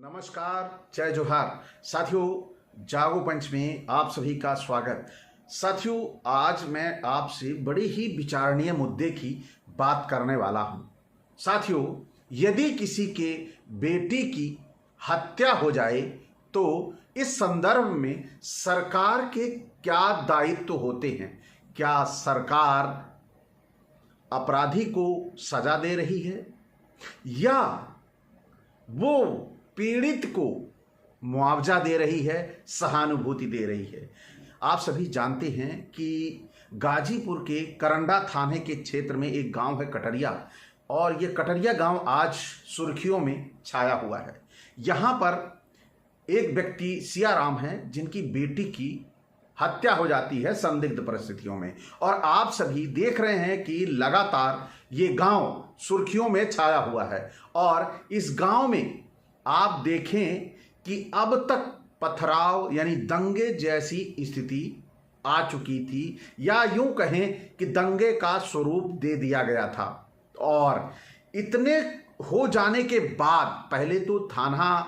नमस्कार, जय जोहार। साथियों, जागो पंच में आप सभी का स्वागत। साथियों, आज मैं आपसे बड़े ही विचारणीय मुद्दे की बात करने वाला हूं। साथियों, यदि किसी के बेटी की हत्या हो जाए तो इस संदर्भ में सरकार के क्या दायित्व होते हैं? क्या सरकार अपराधी को सजा दे रही है या वो पीड़ित को मुआवजा दे रही है, सहानुभूति दे रही है? आप सभी जानते हैं कि गाजीपुर के करंडा थाने के क्षेत्र में एक गांव है कटरिया, और ये कटरिया गांव आज सुर्खियों में छाया हुआ है। यहाँ पर एक व्यक्ति सियाराम है जिनकी बेटी की हत्या हो जाती है संदिग्ध परिस्थितियों में, और आप सभी देख रहे हैं कि लगातार ये गांव सुर्खियों में छाया हुआ है। और इस गांव में आप देखें कि अब तक पथराव यानी दंगे जैसी स्थिति आ चुकी थी, या यूं कहें कि दंगे का स्वरूप दे दिया गया था। और इतने हो जाने के बाद पहले तो थाना,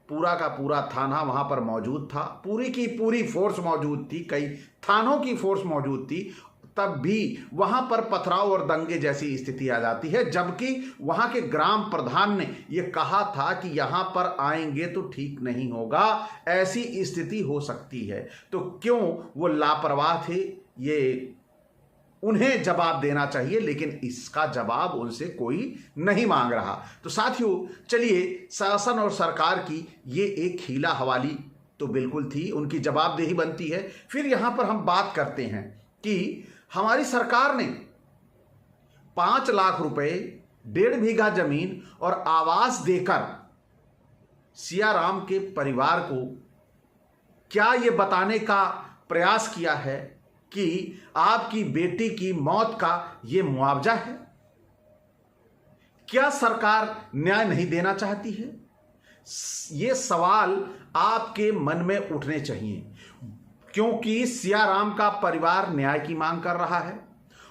पूरा का पूरा थाना वहां पर मौजूद था, पूरी की पूरी फोर्स मौजूद थी, कई थानों की फोर्स मौजूद थी, तब भी वहां पर पथराव और दंगे जैसी स्थिति आ जाती है। जबकि वहां के ग्राम प्रधान ने यह कहा था कि यहां पर आएंगे तो ठीक नहीं होगा, ऐसी स्थिति हो सकती है। तो क्यों वो लापरवाह थे, ये उन्हें जवाब देना चाहिए, लेकिन इसका जवाब उनसे कोई नहीं मांग रहा। तो साथियों, चलिए, शासन और सरकार की ये एक हीला हवाली तो बिल्कुल थी, उनकी जवाबदेही बनती है। फिर यहां पर हम बात करते हैं कि हमारी सरकार ने 5 लाख रुपए, 1.5 बीघा जमीन और आवास देकर सियाराम के परिवार को क्या ये बताने का प्रयास किया है कि आपकी बेटी की मौत का ये मुआवजा है? क्या सरकार न्याय नहीं देना चाहती है? ये सवाल आपके मन में उठने चाहिए, क्योंकि सियाराम का परिवार न्याय की मांग कर रहा है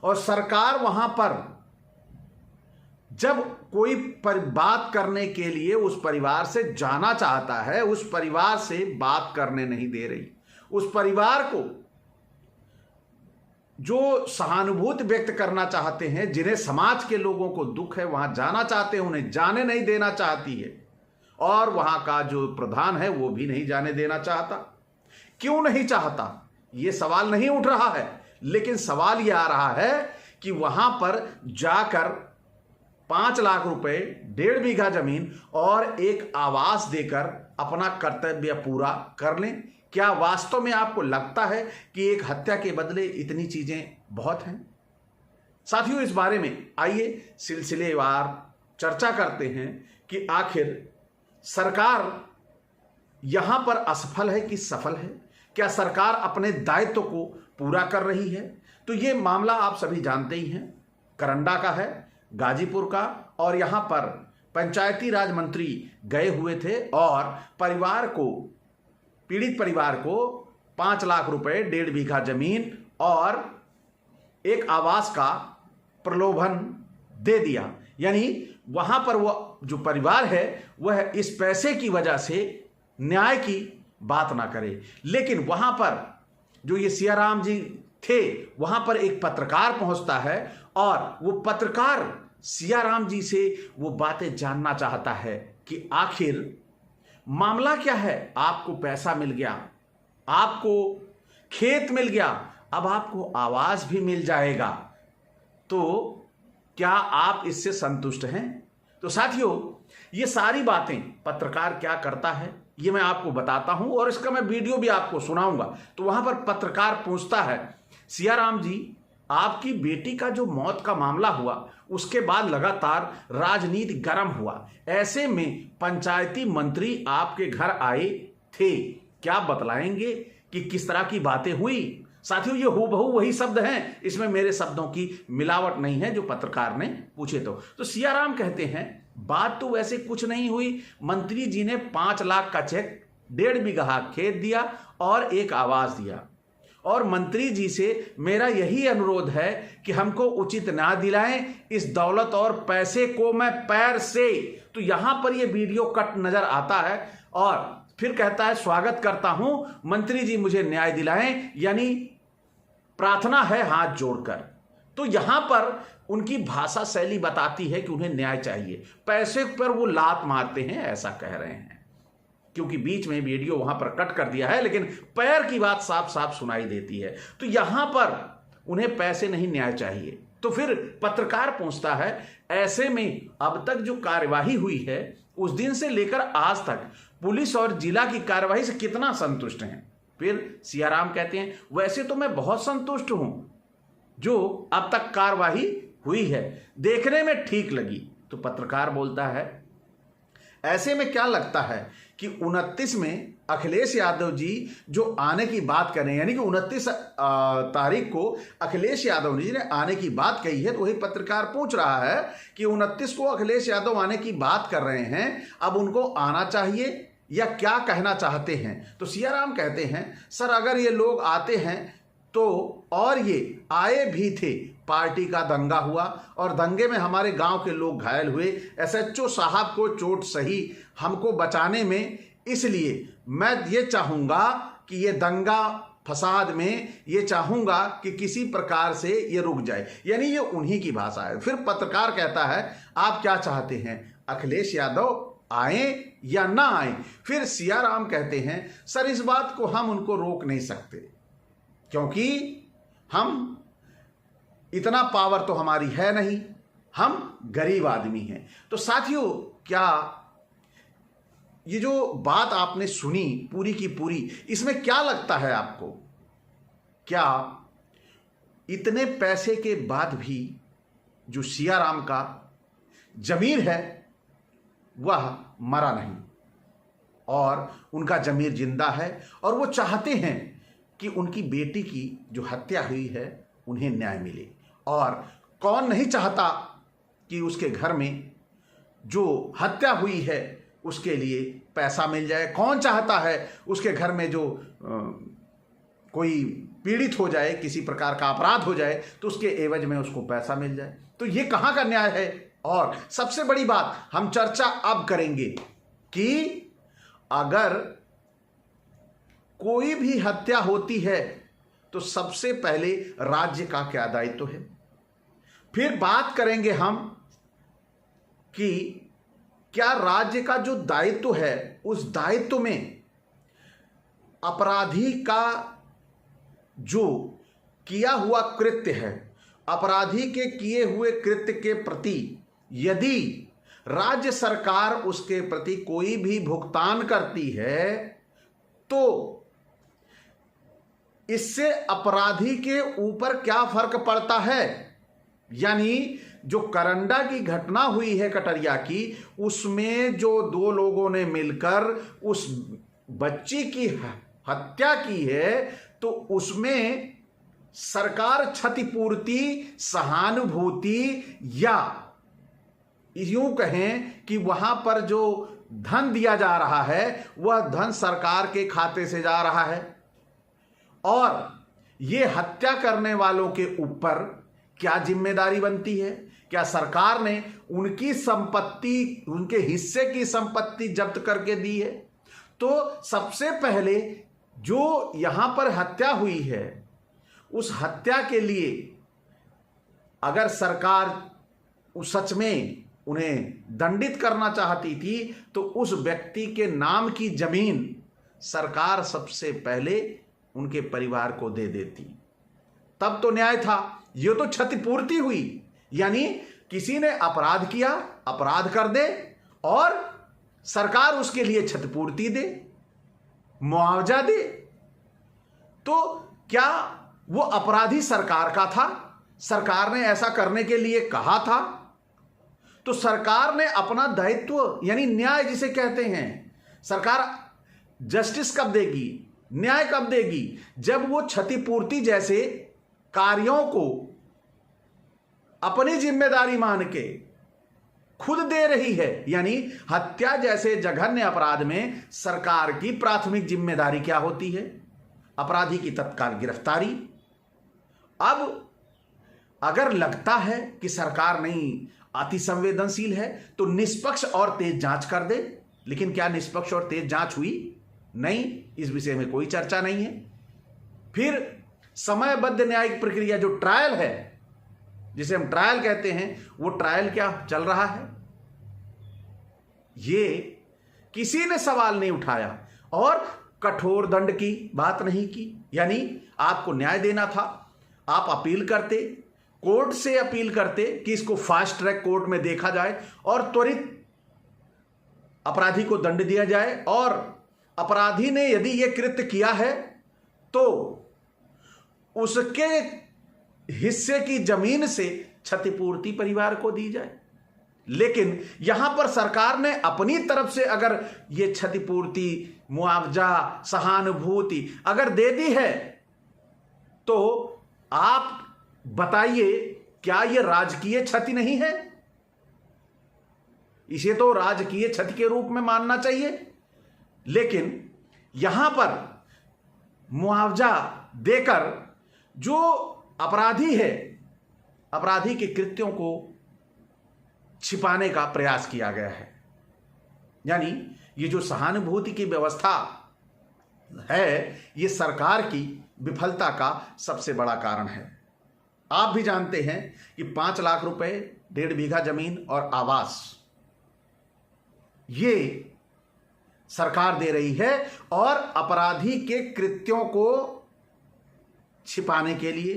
और सरकार वहां पर जब कोई बात करने के लिए उस परिवार से जाना चाहता है, उस परिवार से बात करने नहीं दे रही। उस परिवार को जो सहानुभूति व्यक्त करना चाहते हैं, जिन्हें समाज के लोगों को दुख है, वहां जाना चाहते हैं, उन्हें जाने नहीं देना चाहती है। और वहां का जो प्रधान है वो भी नहीं जाने देना चाहता। क्यों नहीं चाहता, ये सवाल नहीं उठ रहा है, लेकिन सवाल यह आ रहा है कि वहां पर जाकर 5 लाख रुपए, 1.5 बीघा जमीन और एक आवास देकर अपना कर्तव्य पूरा कर लें। क्या वास्तव में आपको लगता है कि एक हत्या के बदले इतनी चीजें बहुत हैं? साथियों, इस बारे में आइए सिलसिलेवार चर्चा करते हैं कि आखिर सरकार यहां पर असफल है कि सफल है। क्या सरकार अपने दायित्व को पूरा कर रही है? तो यह मामला आप सभी जानते ही हैं, करंडा का है, गाजीपुर का, और यहां पर पंचायती राज मंत्री गए हुए थे और परिवार को, पीड़ित परिवार को 5 लाख रुपए, 1.5 बीघा जमीन और एक आवास का प्रलोभन दे दिया। यानी वहां पर वो जो परिवार है वह इस पैसे की वजह से न्याय की बात ना करे। लेकिन वहां पर जो ये सियाराम जी थे, वहां पर एक पत्रकार पहुंचता है और वो पत्रकार सियाराम जी से वो बातें जानना चाहता है कि आखिर मामला क्या है। आपको पैसा मिल गया, आपको खेत मिल गया, अब आपको आवास भी मिल जाएगा, तो क्या आप इससे संतुष्ट हैं? तो साथियों, ये सारी बातें पत्रकार क्या करता है ये मैं आपको बताता हूं, और इसका मैं वीडियो भी आपको सुनाऊंगा। तो वहां पर पत्रकार पूछता है, सियाराम जी, आपकी बेटी का जो मौत का मामला हुआ, उसके बाद लगातार राजनीति गर्म हुआ, ऐसे में पंचायती मंत्री आपके घर आए थे, क्या बतलाएंगे कि किस तरह की बातें हुई? साथियों, ये हूबहू वही शब्द हैं, इसमें मेरे शब्दों की मिलावट नहीं है जो पत्रकार ने पूछे। तो सियाराम कहते हैं, बात तो वैसे कुछ नहीं हुई, मंत्री जी ने 5 लाख का चेक, 1.5 बीघा खेत दिया और एक आवास दिया, और मंत्री जी से मेरा यही अनुरोध है कि हमको उचित न्याय दिलाएं, इस दौलत और पैसे को मैं पैर से। तो यहां पर यह वीडियो कट नजर आता है और फिर कहता है स्वागत करता हूं मंत्री जी, मुझे न्याय दिलाएं, यानी प्रार्थना है हाथ जोड़कर। तो यहां पर उनकी भाषा शैली बताती है कि उन्हें न्याय चाहिए, पैसे पर वो लात मारते हैं ऐसा कह रहे हैं, क्योंकि बीच में वीडियो वहां पर कट कर दिया है लेकिन पैर की बात साफ साफ सुनाई देती है। तो यहां पर उन्हें पैसे नहीं न्याय चाहिए। तो फिर पत्रकार पूछता है ऐसे में अब तक जो कार्यवाही हुई है उस दिन से लेकर आज तक पुलिस और जिला की कार्यवाही से कितना संतुष्ट हैं? फिर सियाराम कहते हैं वैसे तो मैं बहुत संतुष्ट हूं, जो अब तक कार्यवाही हुई है देखने में ठीक लगी। तो पत्रकार बोलता है ऐसे में क्या लगता है कि 29 में अखिलेश यादव जी जो आने की बात कर रहे हैं, यानी कि 29 तारीख को अखिलेश यादव जी ने आने की बात कही है, तो वही पत्रकार पूछ रहा है कि 29 को अखिलेश यादव आने की बात कर रहे हैं, अब उनको आना चाहिए या क्या कहना चाहते हैं? तो सियाराम कहते हैं सर अगर ये लोग आते हैं तो, और ये आए भी थे, पार्टी का दंगा हुआ और दंगे में हमारे गांव के लोग घायल हुए, एसएचओ साहब को चोट सही हमको बचाने में, इसलिए मैं ये चाहूँगा कि ये दंगा फसाद में ये चाहूँगा कि किसी प्रकार से ये रुक जाए, यानी ये उन्हीं की भाषा है। फिर पत्रकार कहता है आप क्या चाहते हैं, अखिलेश यादव आए या ना आए? फिर सियाराम कहते हैं सर इस बात को हम उनको रोक नहीं सकते, क्योंकि हम इतना पावर तो हमारी है नहीं, हम गरीब आदमी हैं। तो साथियों क्या ये जो बात आपने सुनी पूरी की पूरी, इसमें क्या लगता है आपको? क्या इतने पैसे के बाद भी जो सियाराम का जमीर है वह मरा नहीं और उनका जमीर जिंदा है और वो चाहते हैं कि उनकी बेटी की जो हत्या हुई है उन्हें न्याय मिले। और कौन नहीं चाहता कि उसके घर में जो हत्या हुई है उसके लिए पैसा मिल जाए? कौन चाहता है उसके घर में जो कोई पीड़ित हो जाए, किसी प्रकार का अपराध हो जाए तो उसके एवज में उसको पैसा मिल जाए? तो ये कहाँ का न्याय है? और सबसे बड़ी बात हम चर्चा अब करेंगे कि अगर कोई भी हत्या होती है तो सबसे पहले राज्य का क्या दायित्व है। फिर बात करेंगे हम कि क्या राज्य का जो दायित्व है उस दायित्व में अपराधी का जो किया हुआ कृत्य है, अपराधी के किए हुए कृत्य के प्रति यदि राज्य सरकार उसके प्रति कोई भी भुगतान करती है तो इससे अपराधी के ऊपर क्या फर्क पड़ता है। यानी जो करंडा की घटना हुई है कटरिया की, उसमें जो दो लोगों ने मिलकर उस बच्ची की हत्या की है तो उसमें सरकार क्षतिपूर्ति, सहानुभूति या यूं कहें कि वहां पर जो धन दिया जा रहा है वह धन सरकार के खाते से जा रहा है और ये हत्या करने वालों के ऊपर क्या जिम्मेदारी बनती है? क्या सरकार ने उनकी संपत्ति, उनके हिस्से की संपत्ति जब्त करके दी है? तो सबसे पहले जो यहां पर हत्या हुई है उस हत्या के लिए अगर सरकार उस सच में उन्हें दंडित करना चाहती थी तो उस व्यक्ति के नाम की जमीन सरकार सबसे पहले उनके परिवार को दे देती, तब तो न्याय था। ये तो क्षतिपूर्ति हुई, यानी किसी ने अपराध किया, अपराध कर दे और सरकार उसके लिए क्षतिपूर्ति दे, मुआवजा दे। तो क्या वो अपराधी सरकार का था? सरकार ने ऐसा करने के लिए कहा था? तो सरकार ने अपना दायित्व यानी न्याय जिसे कहते हैं, सरकार जस्टिस कब देगी, न्याय कब देगी? जब वो क्षतिपूर्ति जैसे कार्यों को अपनी जिम्मेदारी मान के खुद दे रही है। यानी हत्या जैसे जघन्य अपराध में सरकार की प्राथमिक जिम्मेदारी क्या होती है? अपराधी की तत्काल गिरफ्तारी। अब अगर लगता है कि सरकार नहीं अति संवेदनशील है तो निष्पक्ष और तेज जांच कर दे। लेकिन क्या निष्पक्ष और तेज जांच हुई? नहीं, इस विषय में कोई चर्चा नहीं है। फिर समयबद्ध न्यायिक प्रक्रिया जो ट्रायल है, जिसे हम ट्रायल कहते हैं, वो ट्रायल क्या चल रहा है? ये किसी ने सवाल नहीं उठाया और कठोर दंड की बात नहीं की। यानी आपको न्याय देना था, आप अपील करते, कोर्ट से अपील करते कि इसको फास्ट ट्रैक कोर्ट में देखा जाए और त्वरित अपराधी को दंड दिया जाए, और अपराधी ने यदि यह कृत्य किया है तो उसके हिस्से की जमीन से क्षतिपूर्ति परिवार को दी जाए। लेकिन यहां पर सरकार ने अपनी तरफ से अगर यह क्षतिपूर्ति, मुआवजा, सहानुभूति अगर दे दी है तो आप बताइए, क्या यह राजकीय क्षति नहीं है? इसे तो राजकीय क्षति के रूप में मानना चाहिए। लेकिन यहां पर मुआवजा देकर जो अपराधी है, अपराधी के कृत्यों को छिपाने का प्रयास किया गया है। यानी ये जो सहानुभूति की व्यवस्था है, ये सरकार की विफलता का सबसे बड़ा कारण है। आप भी जानते हैं कि 5 लाख रुपए, 1.5 बीघा जमीन और आवास ये सरकार दे रही है, और अपराधी के कृत्यों को छिपाने के लिए,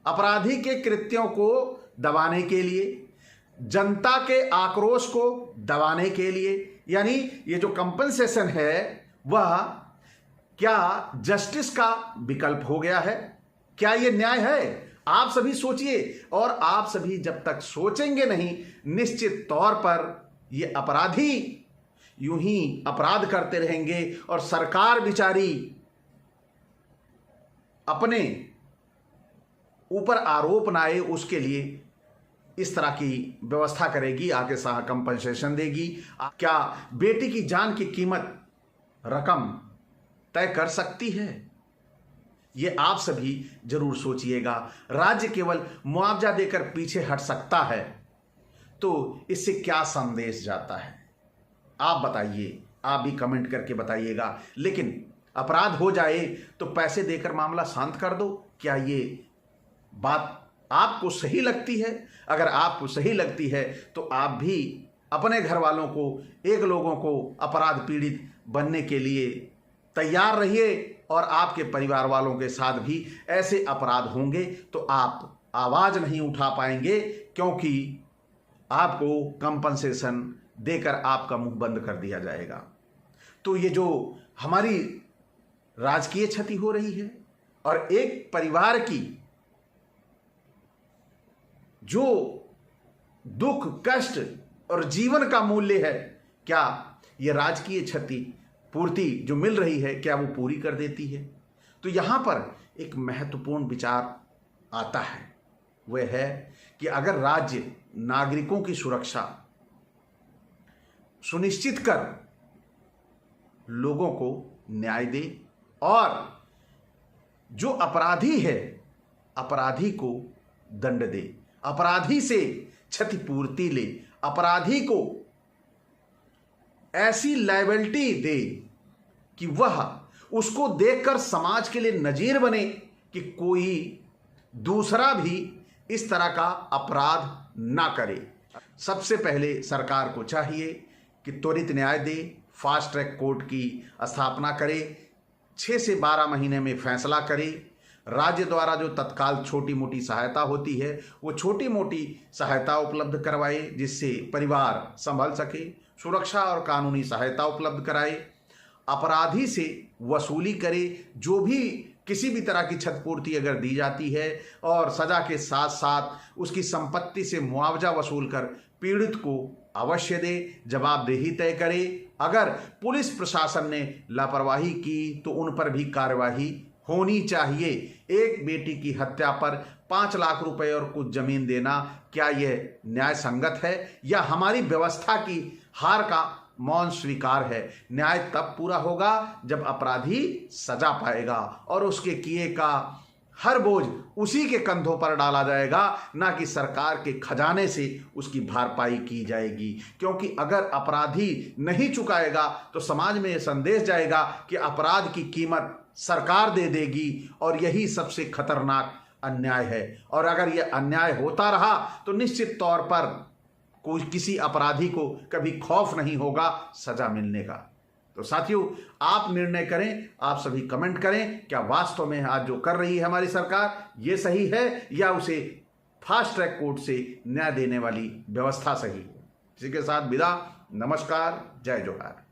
अपराधी के कृत्यों को दबाने के लिए, जनता के आक्रोश को दबाने के लिए। यानी ये जो कंपनसेशन है वह क्या जस्टिस का विकल्प हो गया है? क्या ये न्याय है? आप सभी सोचिए, और आप सभी जब तक सोचेंगे नहीं, निश्चित तौर पर ये अपराधी यूं ही अपराध करते रहेंगे और सरकार बेचारी अपने ऊपर आरोप ना आए उसके लिए इस तरह की व्यवस्था करेगी, आगे सहा कंपनसेशन देगी। क्या बेटी की जान की कीमत रकम तय कर सकती है? ये आप सभी जरूर सोचिएगा। राज्य केवल मुआवजा देकर पीछे हट सकता है तो इससे क्या संदेश जाता है? आप बताइए, आप भी कमेंट करके बताइएगा। लेकिन अपराध हो जाए तो पैसे देकर मामला शांत कर दो, क्या ये बात आपको सही लगती है? अगर आपको सही लगती है तो आप भी अपने घर वालों को, एक लोगों को अपराध पीड़ित बनने के लिए तैयार रहिए, और आपके परिवार वालों के साथ भी ऐसे अपराध होंगे तो आप आवाज नहीं उठा पाएंगे, क्योंकि आपको कंपनसेशन देकर आपका मुंह बंद कर दिया जाएगा। तो ये जो हमारी राजकीय क्षति हो रही है और एक परिवार की जो दुख, कष्ट और जीवन का मूल्य है, क्या ये राजकीय क्षति पूर्ति जो मिल रही है, क्या वो पूरी कर देती है? तो यहां पर एक महत्वपूर्ण विचार आता है, वह है कि अगर राज्य नागरिकों की सुरक्षा सुनिश्चित कर लोगों को न्याय दे, और जो अपराधी है अपराधी को दंड दे, अपराधी से क्षतिपूर्ति ले, अपराधी को ऐसी लायबिलिटी दे कि वह उसको देखकर समाज के लिए नजीर बने कि कोई दूसरा भी इस तरह का अपराध ना करे। सबसे पहले सरकार को चाहिए कि त्वरित न्याय दे, फास्ट ट्रैक कोर्ट की स्थापना करे, 6 से 12 महीने में फैसला करे, राज्य द्वारा जो तत्काल छोटी मोटी सहायता होती है वो छोटी मोटी सहायता उपलब्ध करवाए जिससे परिवार संभल सके, सुरक्षा और कानूनी सहायता उपलब्ध कराए, अपराधी से वसूली करे, जो भी किसी भी तरह की क्षतिपूर्ति अगर दी जाती है, और सजा के साथ साथ उसकी संपत्ति से मुआवजा वसूल कर पीड़ित को अवश्य दे, जवाबदेही तय करे। अगर पुलिस प्रशासन ने लापरवाही की तो उन पर भी कार्यवाही होनी चाहिए। एक बेटी की हत्या पर 5 लाख रुपए और कुछ जमीन देना, क्या यह न्याय संगत है या हमारी व्यवस्था की हार का मौन स्वीकार है। न्याय तब पूरा होगा जब अपराधी सजा पाएगा और उसके किए का हर बोझ उसी के कंधों पर डाला जाएगा, ना कि सरकार के खजाने से उसकी भरपाई की जाएगी। क्योंकि अगर अपराधी नहीं चुकाएगा तो समाज में यह संदेश जाएगा कि अपराध की कीमत सरकार दे देगी, और यही सबसे खतरनाक अन्याय है। और अगर यह अन्याय होता रहा तो निश्चित तौर पर कोई किसी अपराधी को कभी खौफ नहीं होगा सजा मिलने का। तो साथियों, आप निर्णय करें, आप सभी कमेंट करें, क्या वास्तव में आज जो कर रही है हमारी सरकार ये सही है, या उसे फास्ट ट्रैक कोर्ट से न्याय देने वाली व्यवस्था सही है। इसी के साथ विदा, नमस्कार, जय जोहार।